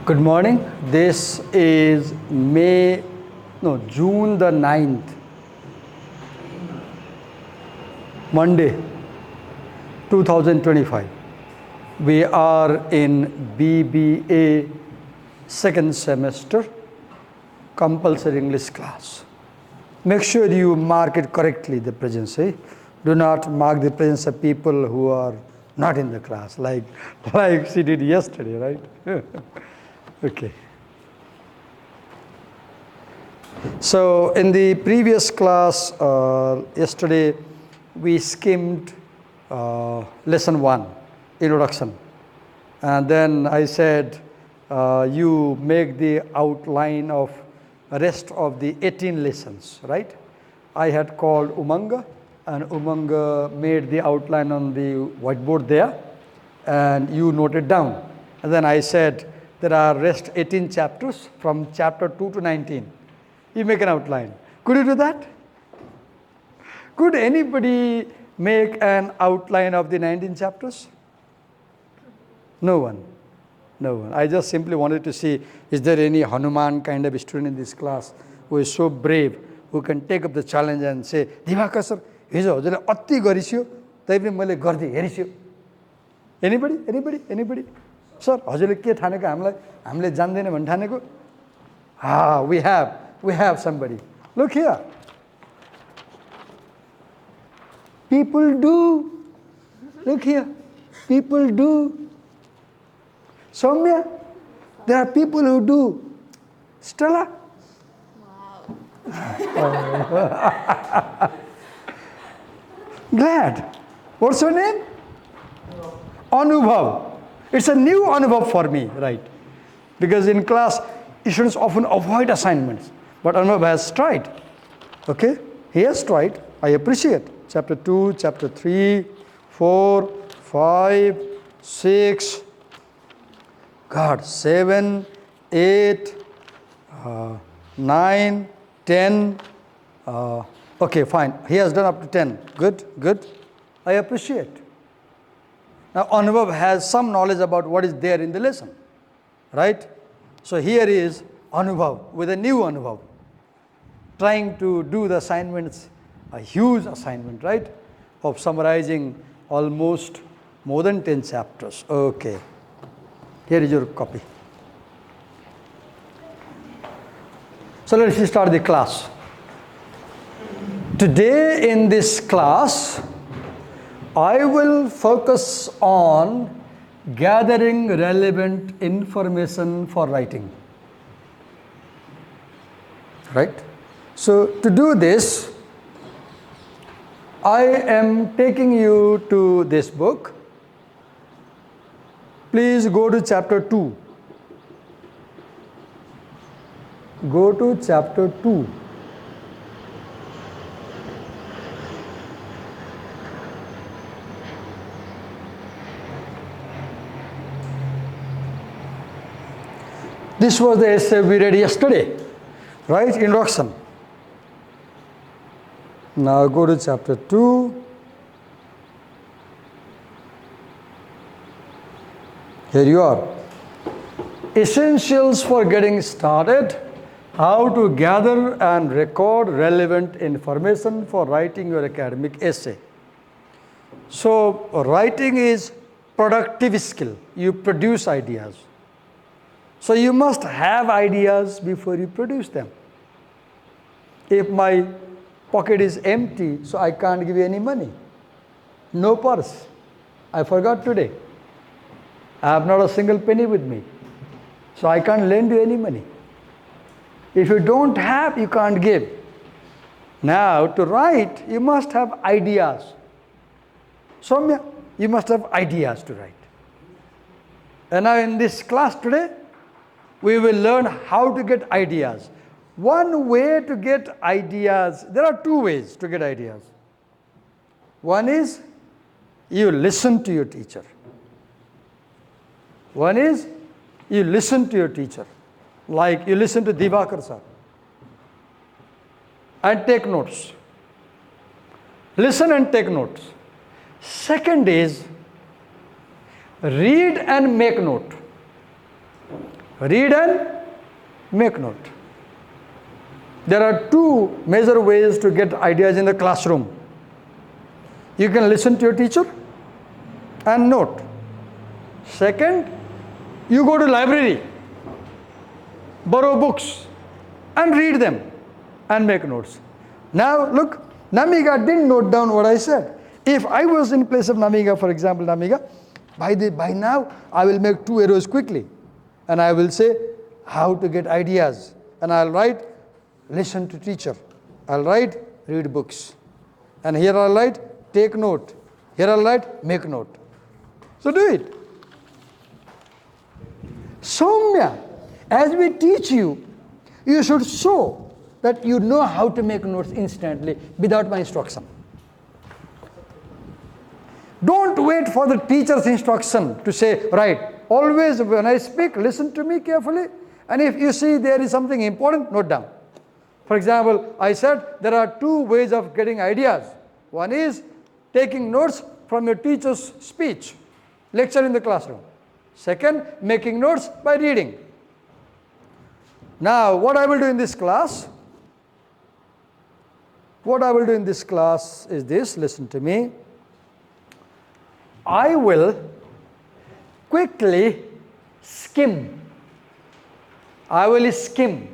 Good morning. This is June the 9th, Monday, 2025. We are in BBA second semester compulsory English class. Make sure you mark it correctly, the presence. Do not mark the presence of people who are not in the class, like she did yesterday, right? Okay. So in the previous class, yesterday, we skimmed lesson 1, introduction. And then I said, you make the outline of rest of the 18 lessons, right? I had called Umanga, and Umanga made the outline on the whiteboard there, and you noted down. And then I said, there are rest 18 chapters from chapter 2 to 19. You make an outline. Could you do that? Could anybody make an outline of the 19 chapters? No one. No one. I just simply wanted to see, is there any Hanuman kind of student in this class who is so brave, who can take up the challenge and say, Divakar sir, हिजो हजुरले अति गरिस्यो तै पनि मैले गर्दै हेरिस्यो. Anybody? Anybody? Anybody? Sir, हजुरले के ठानेको हामीले जान्दैन भन्न ठानेको? We have somebody. Look here. People do. Look here. People do. Soumya, there are people who do. Stella? Wow. Glad. What's your name? Anubhav. It's a new Anubhav for me, right? Because in class, students often avoid assignments. But Anubhav has tried. Okay? He has tried. I appreciate. Chapter 2, chapter 3, 4, 5, 6, 7, 8, 9, 10. Okay, fine. He has done up to 10. Good, good. I appreciate. Now, Anubhav has some knowledge about what is there in the lesson, right? So here is Anubhav with a new Anubhav, trying to do the assignments, a huge assignment, right? Of summarizing almost more than 10 chapters. Okay. Here is your copy. So let's start the class. Today in this class, I will focus on gathering relevant information for writing. Right? So to do this, I am taking you to this book. Please go to chapter 2. Go to chapter 2. This was the essay we read yesterday, right? Introduction. Now go to chapter 2. Here you are. Essentials for getting started. How to gather and record relevant information for writing your academic essay. So writing is productive skill. You produce ideas. So you must have ideas before you produce them. If my pocket is empty, so I can't give you any money. No purse. I forgot today. I have not a single penny with me. So I can't lend you any money. If you don't have, you can't give. Now, to write, you must have ideas. Soumya, you must have ideas to write. And now in this class today, we will learn how to get ideas. One way to get ideas, there are two ways to get ideas. One is you listen to your teacher. One is you listen to your teacher. Like you listen to Divakar sir and take notes. Listen and take notes. Second is read and make note. read and make note. There are two major ways to get ideas in the classroom. You can listen to your teacher and note. Second, you go to library, borrow books and read them and make notes. Now look, Namiga didn't note down what I said. If I was in place of Namiga, for example, Namiga, by now I will make 2 arrows quickly and I will say how to get ideas, and I'll write listen to teacher, I'll write read books, and here I'll write take note, here I'll write make note. So do it. Soumya, as we teach you, you should show that you know how to make notes instantly without my instruction. Don't wait for the teacher's instruction to say, right. Always when I speak, listen to me carefully, and if you see there is something important, note down. For example, I said there are 2 ways of getting ideas. One is taking notes from your teacher's speech, lecture in the classroom. Second, making notes by reading. Now, what I will do in this class? What I will do in this class is this, listen to me. I will quickly skim. I will skim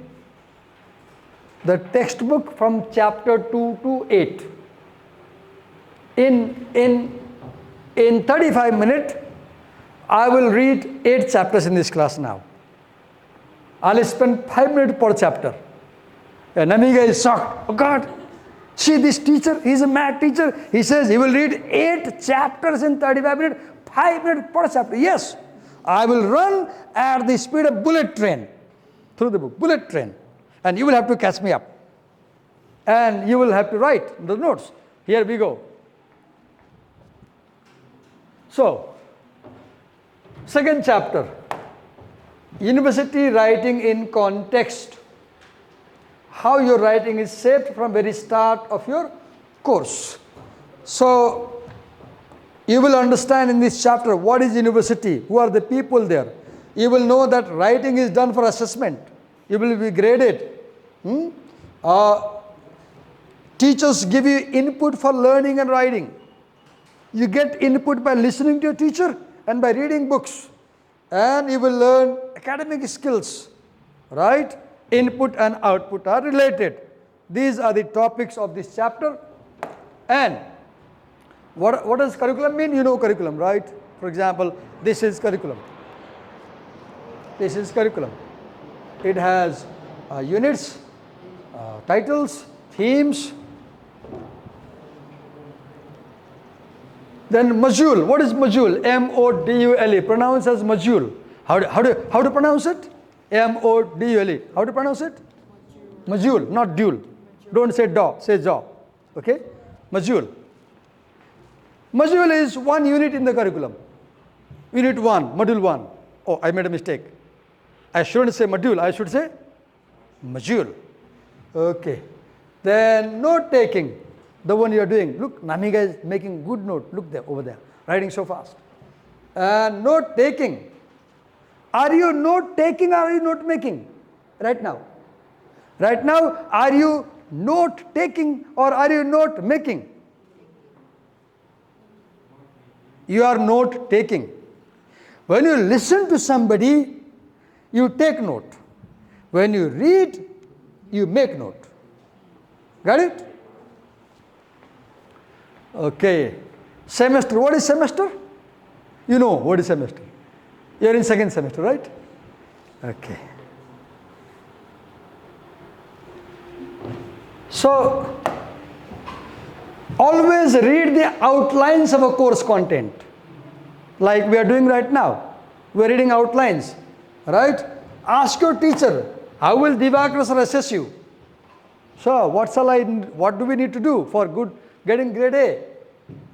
the textbook from chapter 2 to 8. In 35 minutes, I will read 8 chapters in this class now. I'll spend 5 minutes per chapter. And Namiga is shocked. Oh God, see this teacher, he's a math teacher. He says he will read 8 chapters in 35 minutes, 5 minutes per chapter. Yes, I will run at the speed of bullet train through the book, bullet train. And you will have to catch me up. And you will have to write the notes. Here we go. So, second chapter, university writing in context. How your writing is shaped from very start of your course. So, you will understand in this chapter what is university, who are the people there. You will know that writing is done for assessment. You will be graded. Teachers give you input for learning and writing. You get input by listening to your teacher and by reading books. And you will learn academic skills, right? Input and output are related. These are the topics of this chapter. And what does curriculum mean? You know curriculum, right? For example, this is curriculum. This is curriculum. It has units, titles, themes. Then module. What is module? M-O-D-U-L-E. Pronounce as module. How to pronounce it? M-O-D-U-L-E. How to pronounce it? Module, not dual. Don't say do, say jaw. Okay? Module. Module is 1 unit in the curriculum. Unit 1, module 1. Oh, I made a mistake. I shouldn't say module, I should say module. Okay. Then note taking. The one you are doing. Look, Namiga is making good note. Look there, over there. Writing so fast. And note taking. Are you note taking or are you note making? Right now. Right now, are you note taking or are you note making? You are note taking. When you listen to somebody, you take note. When you read, you make note. Got it? Okay. Semester. What is semester? You know what is semester. You are in second semester, right? Okay. So, always read the outlines of a course content. Like we are doing right now. We are reading outlines. Right? Ask your teacher, how will Divakar sir assess you? So, what do we need to do for getting grade A?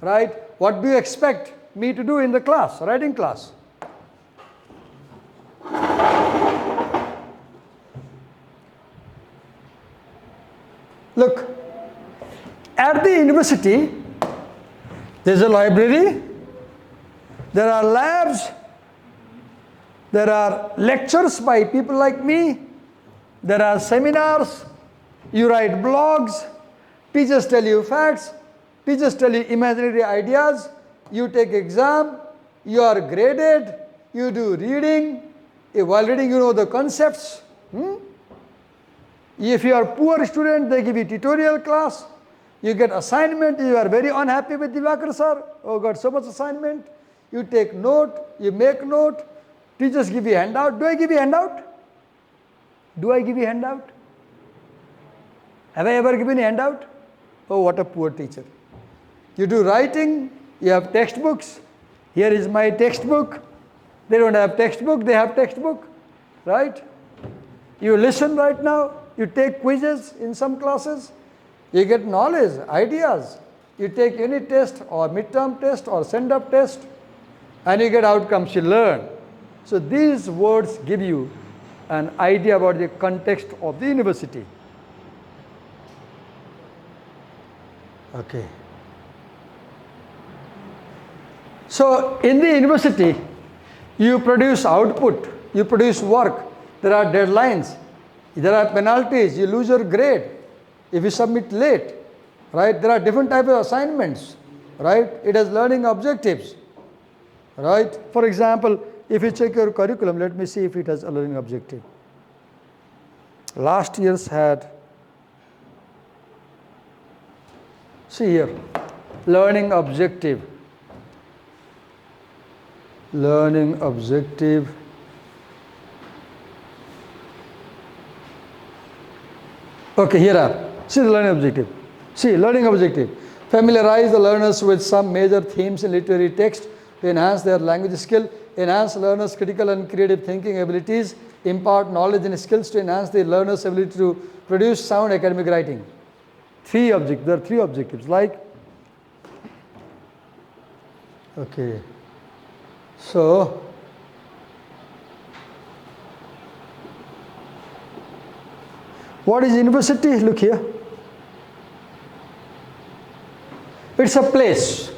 Right? What do you expect me to do in the class, writing class? Look, at the university, there is a library, there are labs, There are lectures by people like me. There are seminars. You write blogs. Teachers tell you facts. Teachers tell you imaginary ideas. You take exam. You are graded. You do reading. While reading, you know the concepts. If you are a poor student, they give you tutorial class. You get assignment. You are very unhappy with Divakar sir. Oh, got so much assignment. You take note. You make note. Teachers give you handout. Do I give you handout? Do I give you handout? Have I ever given you handout? Oh, what a poor teacher. You do writing. You have textbooks. Here is my textbook. They don't have textbook. They have textbook. Right? You listen right now. You take quizzes in some classes. You get knowledge, ideas. You take unit test or midterm test or send-up test. And you get outcomes. You learn. So these words give you an idea about the context of the university. Okay. So in the university, you produce output, you produce work. There are deadlines. There are penalties. You lose your grade if you submit late. Right? There are different types of assignments. Right? It has learning objectives. Right? For example, if you check your curriculum, let me see if it has a learning objective. Last year's had, see here, learning objective. Learning objective. Okay, here are. See the learning objective. See, learning objective. Familiarize the learners with some major themes in literary text to enhance their language skill, enhance learners' critical and creative thinking abilities, impart knowledge and skills to enhance the learner's ability to produce sound academic writing. There are three objectives, like, okay. So, what is university? Look here. It's a place.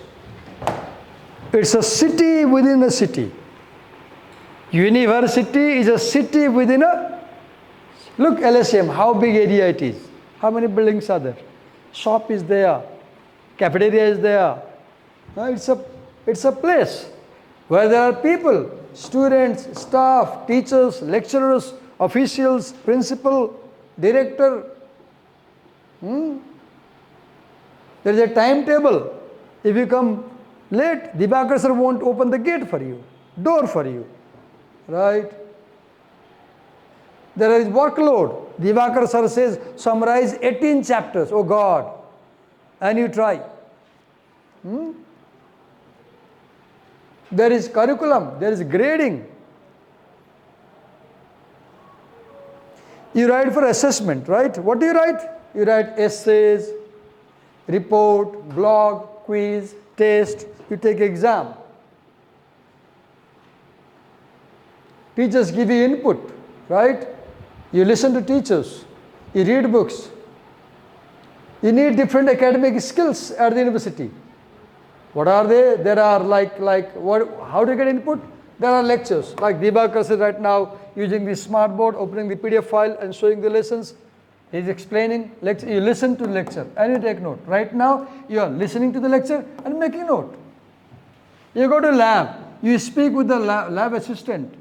It's a city within a city. University is a city within a, look LSM, how big area it is. How many buildings are there? Shop is there. Cafeteria is there. It's a place where there are people, students, staff, teachers, lecturers, officials, principal, director. There is a timetable. If you come late, Divakar sir won't open the gate for you, door for you. Right? There is workload. Divakar sir says, summarize 18 chapters. Oh God. And you try. There is curriculum. There is grading. You write for assessment, right? What do you write? You write essays, report, blog, quiz, test. You take exam. Teachers give you input, right? You listen to teachers. You read books. You need different academic skills at the university. What are they? There are how do you get input? There are lectures. Like Divakar says right now, using the smartboard, opening the PDF file and showing the lessons. He's explaining. You listen to the lecture and you take note. Right now, you are listening to the lecture and making note. You go to lab. You speak with the lab assistant.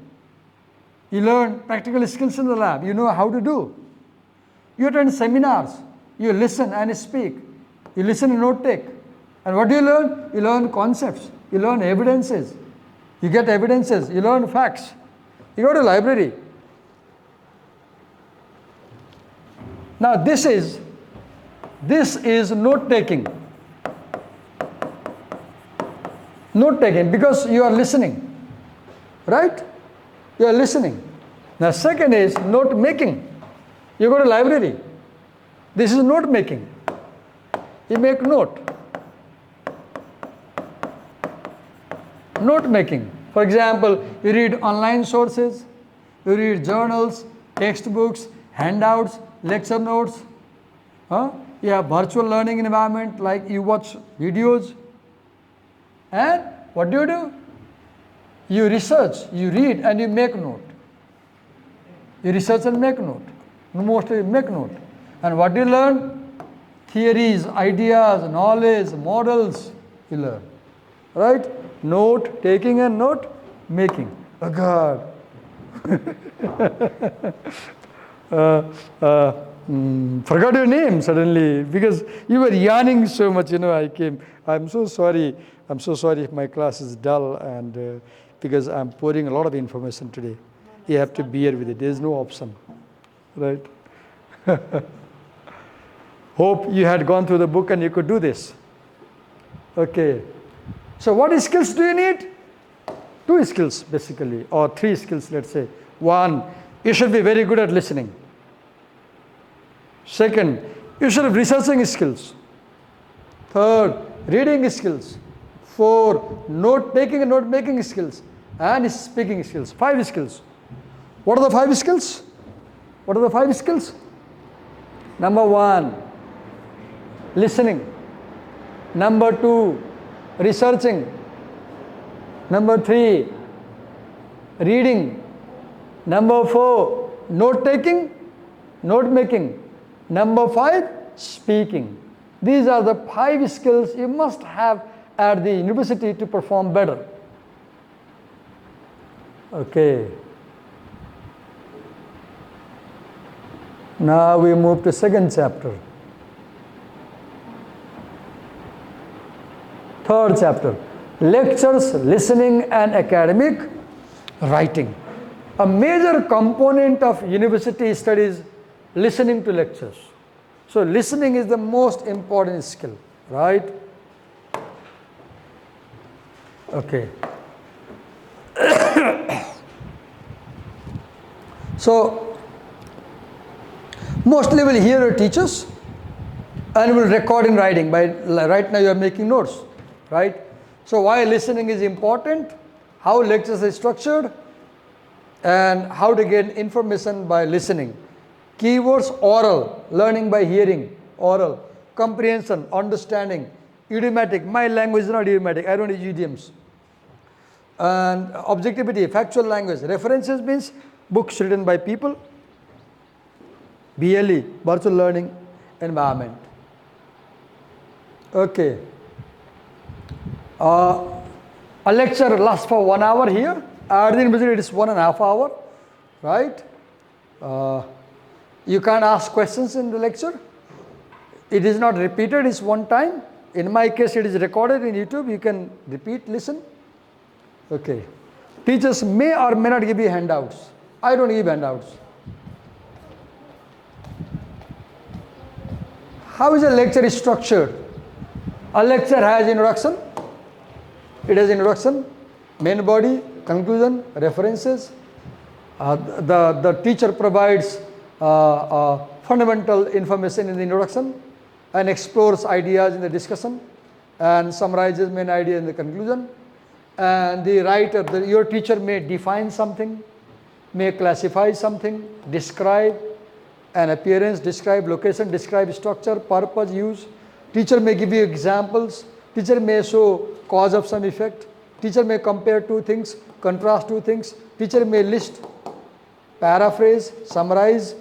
You learn practical skills in the lab. You know how to do. You attend seminars. You listen and speak. You listen and note take. And what do you learn? You learn concepts. You learn evidences. You get evidences. You learn facts. You go to library. Now this is note taking. Note taking because you are listening. Right? You are listening. Now second is note making. You go to library. This is note making. You make note. Note making. For example, you read online sources, you read journals, textbooks, handouts, lecture notes. You have virtual learning environment like you watch videos. And what do? You research, you read, and you make note. You research and make note. Mostly make note. And what do you learn? Theories, ideas, knowledge, models, you learn. Right? Note taking and note making. Oh God. Forgot your name suddenly because you were yarning so much. I came. I'm so sorry. I'm so sorry if my class is dull and because I'm pouring a lot of information today. You have to bear with it. There is no option. Right? Hope you had gone through the book and you could do this. Okay. So what skills do you need? 2 skills basically, or 3 skills, let's say. 1, you should be very good at listening. Second, you should have researching skills. Third, reading skills. 4, note taking and note making skills. And speaking skills. 5 skills. What are the 5 skills? What are the 5 skills? Number 1, listening. Number 2, researching. Number 3, reading. Number 4, note taking, note making. Number 5, speaking. These are the 5 skills you must have at the university to perform better. Okay. Now we move to 2nd chapter. 3rd chapter. Lectures, listening and academic writing. A major component of university studies, listening to lectures. So listening is the most important skill, right? Okay. So mostly will hear your teachers and will record in writing. Right now you are making notes, right? So why listening is important, how lectures are structured, and how to get information by listening. Keywords: oral, learning by hearing, oral. Comprehension, understanding. Idiomatic, my language is not idiomatic, I don't use idioms. And objectivity, factual language. References means books written by people. BLE, virtual learning environment. Okay. A lecture lasts for 1 hour here. At the university it is 1.5 hours, right? You can't ask questions in the lecture. It is not repeated, it's one time. In my case it is recorded in YouTube, you can repeat, listen. Okay. Teachers may or may not give you handouts. I don't give handouts. How is a lecture structured? A lecture has introduction. It has introduction, main body, conclusion, references. The teacher provides fundamental information in the introduction and explores ideas in the discussion and summarizes main idea in the conclusion. And the writer, your teacher may define something, may classify something, describe an appearance, describe location, describe structure, purpose, use. Teacher may give you examples. Teacher may show cause of some effect. Teacher may compare 2 things, contrast 2 things. Teacher may list, paraphrase, summarize,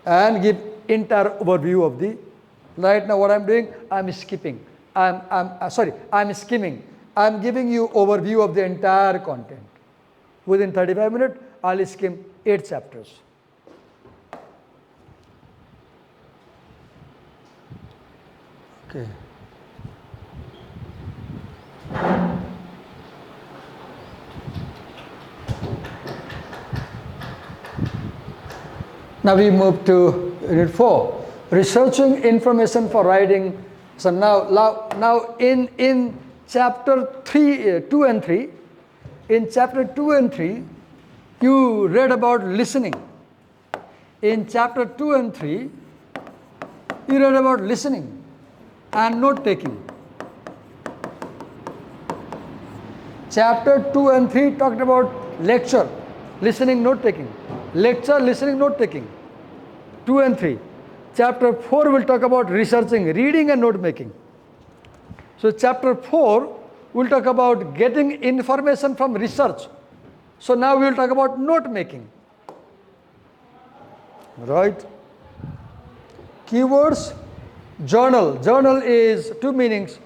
and give entire overview of the. Right now what I'm doing, I'm skipping. I'm skimming. I'm giving you overview of the entire content. Within 35 minutes, I'll skim 8 chapters. Okay. Now we move to unit 4, researching information for writing. So now in chapter 2 and 3, in chapter 2 and 3, you read about listening. In chapter 2 and 3, you read about listening and note taking. Chapter 2 and 3 talked about lecture, listening, note taking. Lecture, listening, note taking. 2 and 3. Chapter 4 will talk about researching, reading and note making. So chapter 4 will talk about getting information from research. So now we will talk about note making. Right? Keywords, journal. Journal is two meanings.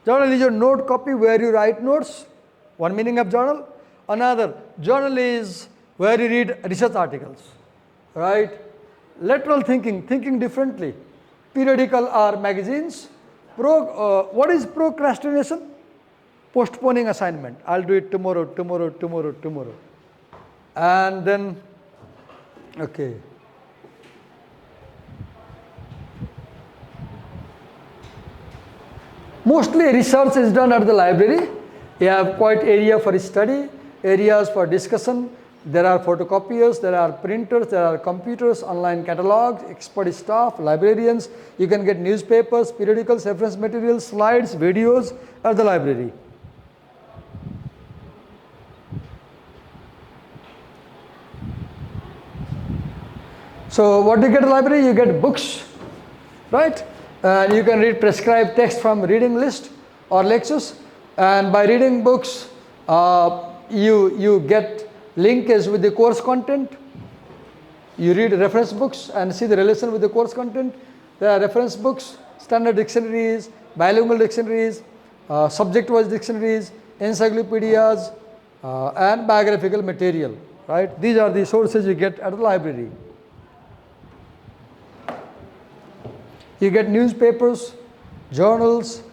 Journal is your note copy where you write notes. One meaning of journal. Another, journal is where you read research articles. Right? Lateral thinking, thinking differently. Periodical or magazines. What is procrastination? Postponing assignment. I'll do it tomorrow, tomorrow, tomorrow, tomorrow. And then, okay. Mostly research is done at the library. You have quite area for study, areas for discussion. There are photocopiers, there are printers, there are computers, online catalogs, expert staff, librarians. You can get newspapers, periodicals, reference materials, slides, videos at the library. So what do you get at the library? You get books, right? And you can read prescribed text from reading list or lectures. And by reading books, you get linkage with the course content. You read reference books and see the relation with the course content. There are reference books, standard dictionaries, bilingual dictionaries, subject-wise dictionaries, encyclopedias, and biographical material. Right? These are the sources you get at the library. You get newspapers, journals.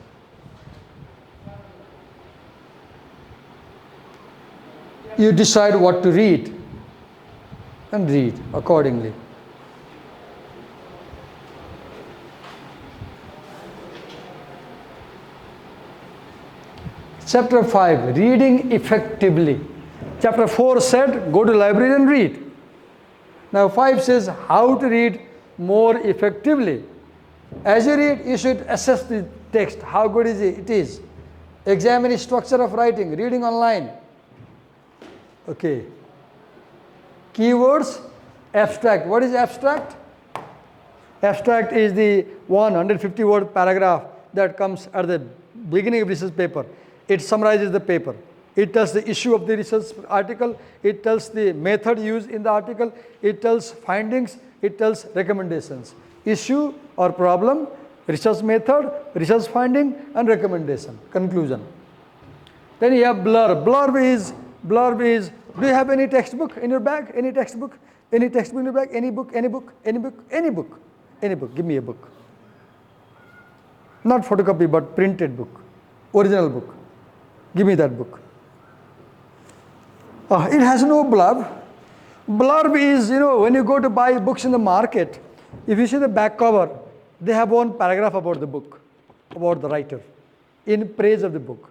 You decide what to read and read accordingly. Chapter 5, reading effectively. Chapter 4 said, go to library and read. Now 5 says how to read more effectively. As you read, you should assess the text. How good is it? It is. Examine structure of writing, reading online. Okay. Keywords, abstract. What is abstract? Abstract is the 150 word paragraph that comes at the beginning of research paper. It summarizes the paper. It tells the issue of the research article. It tells the method used in the article. It tells findings. It tells recommendations. Issue or problem, research method, research finding, and recommendation, conclusion. Then you have blurb. Blurb is, do you have any textbook in your bag? Any textbook? Any textbook in your bag? Any book? Any book? Any book? Any book? Any book? Give me a book. Not photocopy, but printed book. Original book. Give me that book. It has no blurb. Blurb is, when you go to buy books in the market, if you see the back cover, they have one paragraph about the book, about the writer, in praise of the book.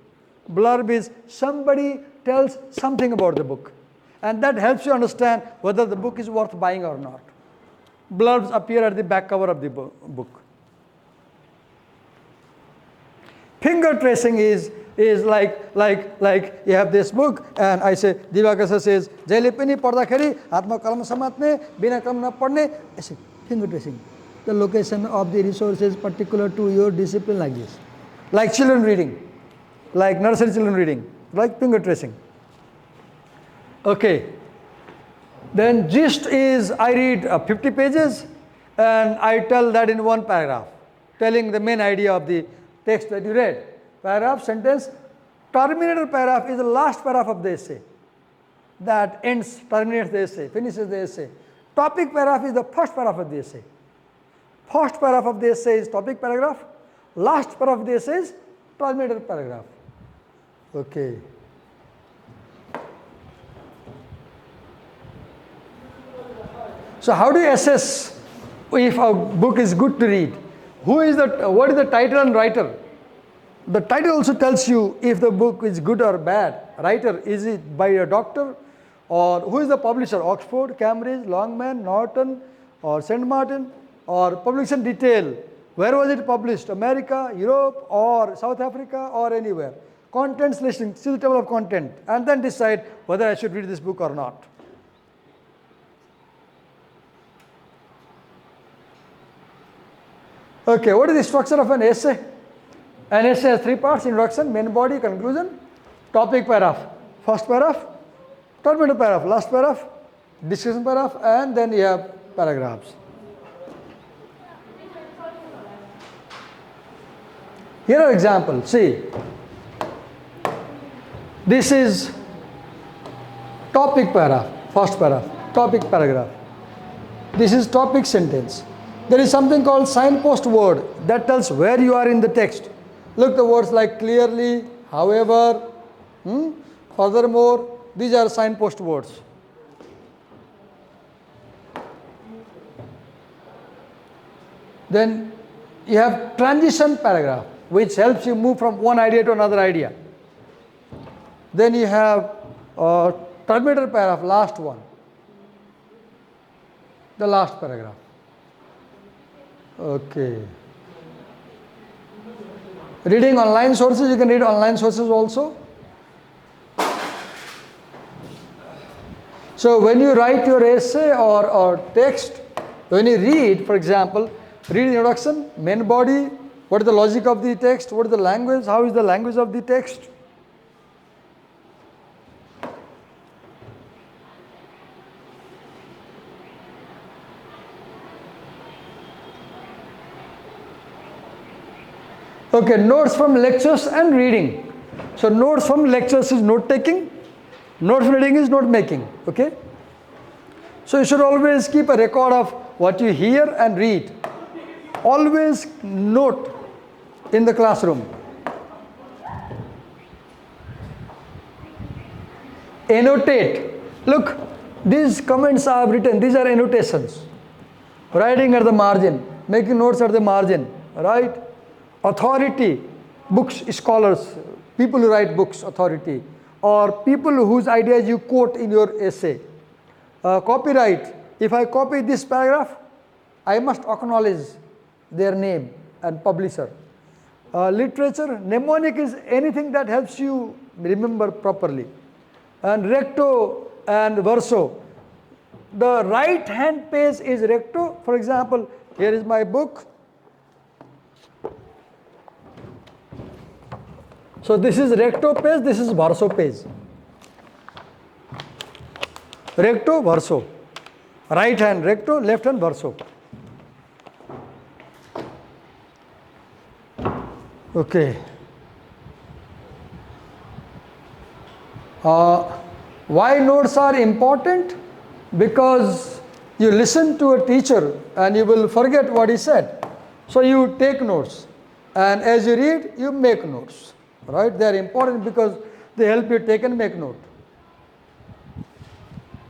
Blurb is somebody tells something about the book, and that helps you understand whether the book is worth buying or not. Blurbs appear at the back cover of the book. Finger tracing is like you have this book, and I say, Divakar says, Jaile pani padhakhari hatma kalam samatne bina kalam na padne. I say, finger tracing. The location of the resources particular to your discipline, like this. Like children reading, like nursery children reading, like finger tracing. Okay. Then gist is, I read 50 pages and I tell that in one paragraph, telling the main idea of the text that you read. Paragraph, sentence. Terminator paragraph is the last paragraph of the essay. That ends, terminates the essay, finishes the essay. Topic paragraph is the first paragraph of the essay. First paragraph of the essay is topic paragraph. Last paragraph of the essay is terminator paragraph. Okay. So how do you assess if a book is good to read? What is the title and writer? The title also tells you if the book is good or bad. Writer, is it by a doctor? Or who is the publisher? Oxford, Cambridge, Longman, Norton, or St. Martin? Or publication detail. Where was it published? America, Europe, or South Africa, or anywhere. Contents listing, see the table of content, and then decide whether I should read this book or not. Okay, what is the structure of an essay? An essay has three parts: introduction, main body, conclusion, topic paragraph. First paragraph, Terminator paragraph, last paragraph, discussion paragraph, and then you have paragraphs. Here are examples. See, this is topic paragraph, first paragraph, topic paragraph. This is topic sentence. There is something called signpost word that tells where you are in the text. Look, the words like clearly, however, furthermore, these are signpost words. Then you have transition paragraph, which helps you move from one idea to another idea. Then you have terminator paragraph, last one, the last paragraph. Okay. Reading online sources, you can read online sources also. So when you write your essay or text, when you read, for example, read introduction, main body, what is the logic of the text, what is the language, how is the language of the text. Okay, notes from lectures and reading. So notes from lectures is note taking, notes from reading is note making. Okay. So you should always keep a record of what you hear and read. Always note in the classroom. Annotate. Look, these comments I have written, these are annotations. Writing at the margin, making notes at the margin, right? Authority, books, scholars, people who write books, authority, or people whose ideas you quote in your essay. Copyright, if I copy this paragraph, I must acknowledge their name and publisher. Literature, mnemonic is anything that helps you remember properly. And recto and verso. The right hand page is recto. For example, here is my book. So this is recto page, this is verso page. Recto, verso. Right hand recto, left hand verso. Okay. Why notes are important? Because you listen to a teacher and you will forget what he said. So you take notes. And as you read, you make notes. Right? They are important because they help you take and make note.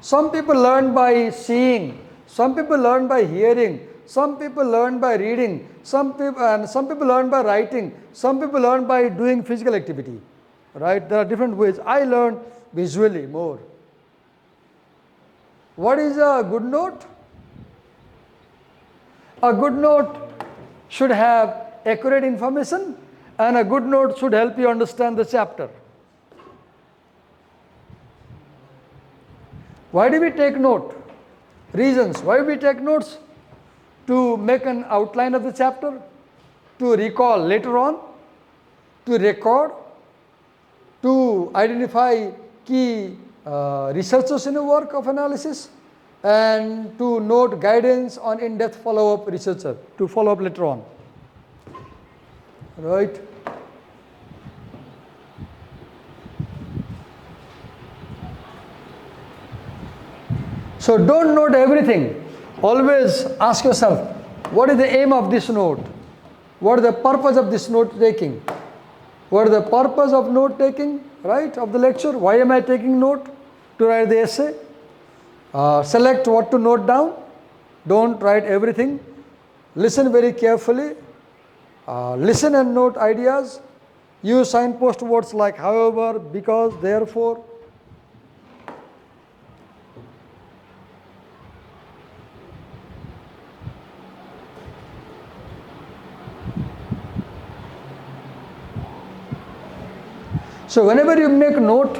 Some people learn by seeing, some people learn by hearing, some people learn by reading, some people learn by writing, some people learn by doing physical activity. Right? There are different ways. I learn visually more. What is a good note? A good note should have accurate information, and a good note should help you understand the chapter. Why do we take note? Reasons. Why do we take notes? To make an outline of the chapter, to recall later on, to record, to identify key researchers in a work of analysis, and to note guidance on in-depth follow-up researcher, to follow up later on. Right? So don't note everything. Always ask yourself, what is the aim of this note? What is the purpose of this note taking? What is the purpose of note taking, right, of the lecture? Why am I taking note? To write the essay. Select what to note down. Don't write everything. Listen very carefully. Listen and note ideas. Use signpost words like however, because, therefore. So whenever you make note,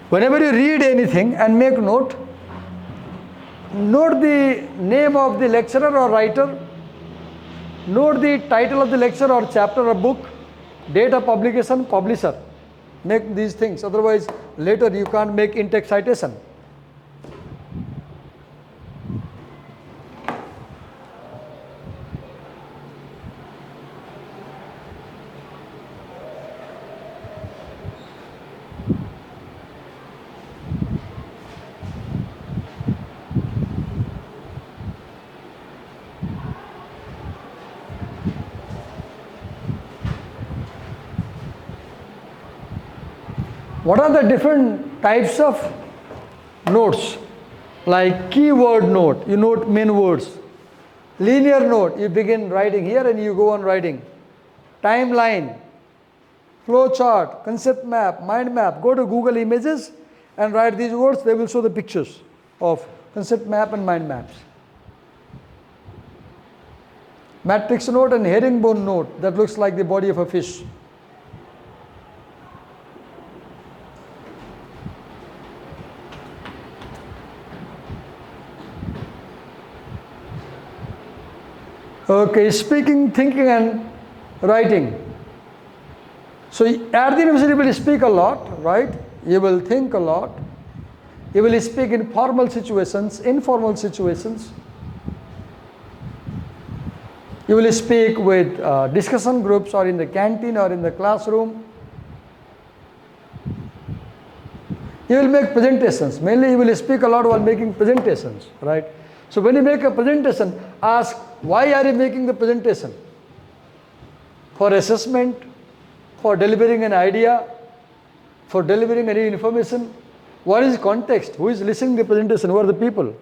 whenever you read anything and make note, note the name of the lecturer or writer, note the title of the lecture or chapter or book, date of publication, publisher. Make these things, otherwise later you can't make in-text citation. What are the different types of notes? Like keyword note, you note main words. Linear note, you begin writing here and you go on writing. Timeline, flow chart, concept map, mind map. Go to Google Images and write these words. They will show the pictures of concept map and mind maps. Matrix note and herringbone note, that looks like the body of a fish. Okay, speaking, thinking and writing. So at the university you will speak a lot, right? You will think a lot. You will speak in formal situations, informal situations. You will speak with discussion groups or in the canteen or in the classroom. You will make presentations. Mainly you will speak a lot while making presentations, right? So when you make a presentation, ask, why are you making the presentation? For assessment, for delivering an idea, for delivering any information. What is context? Who is listening to the presentation? Who are the people?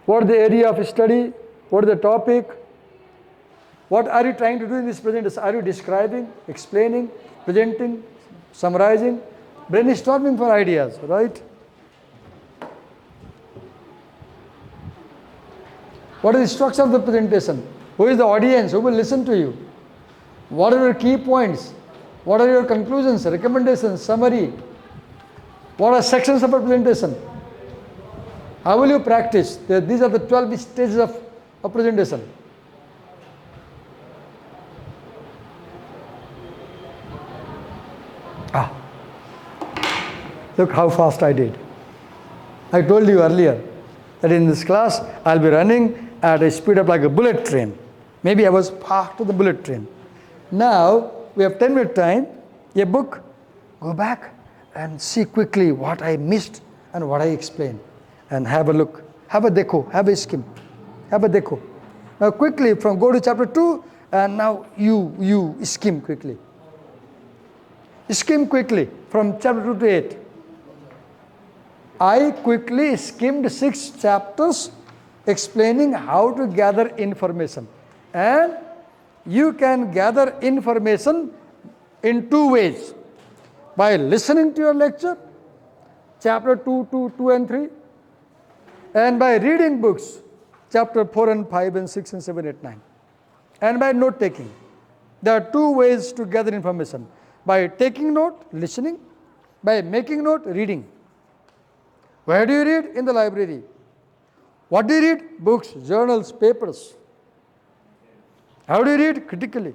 What is the area of study? What is the topic? What are you trying to do in this presentation? Are you describing, explaining, presenting, summarizing, brainstorming for ideas, right? What is the structure of the presentation? Who is the audience? Who will listen to you? What are your key points? What are your conclusions, recommendations, summary? What are sections of a presentation? How will you practice? These are the 12 stages of a presentation. Look how fast I did. I told you earlier that in this class I'll be running at a speed of like a bullet train. Maybe I was part of the bullet train. Now we have 10-minute time, a book, go back and see quickly what I missed and what I explained. And have a look, have a deco, have a skim, have a deco. Now quickly go to chapter 2 and now you skim quickly. Skim quickly from chapter 2 to 8. I quickly skimmed 6 chapters explaining how to gather information. And you can gather information in 2 ways. By listening to your lecture, chapter 2 and 3, and by reading books, chapter 4 and 5 and 6 and 7, 8, 9. And by note taking. There are 2 ways to gather information. By taking note, listening. By making note, reading. Where do you read? In the library. What do you read? Books, journals, papers. How do you read? Critically.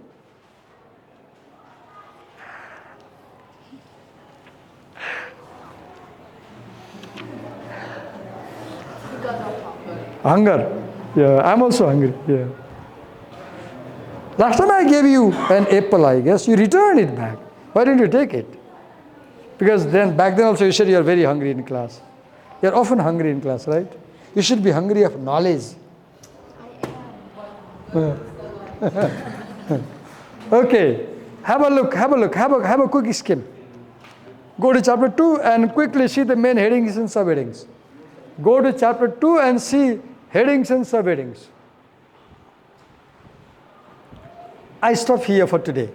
Hunger. Yeah, I'm also hungry. Yeah. Last time I gave you an apple, I guess. You returned it back. Why didn't you take it? Because back then also you said you are very hungry in class. You are often hungry in class, right? You should be hungry of knowledge. Okay. Have a quick skim. Go to chapter 2 and quickly see the main headings and subheadings. Go to chapter 2 and see headings and subheadings. I stop here for today.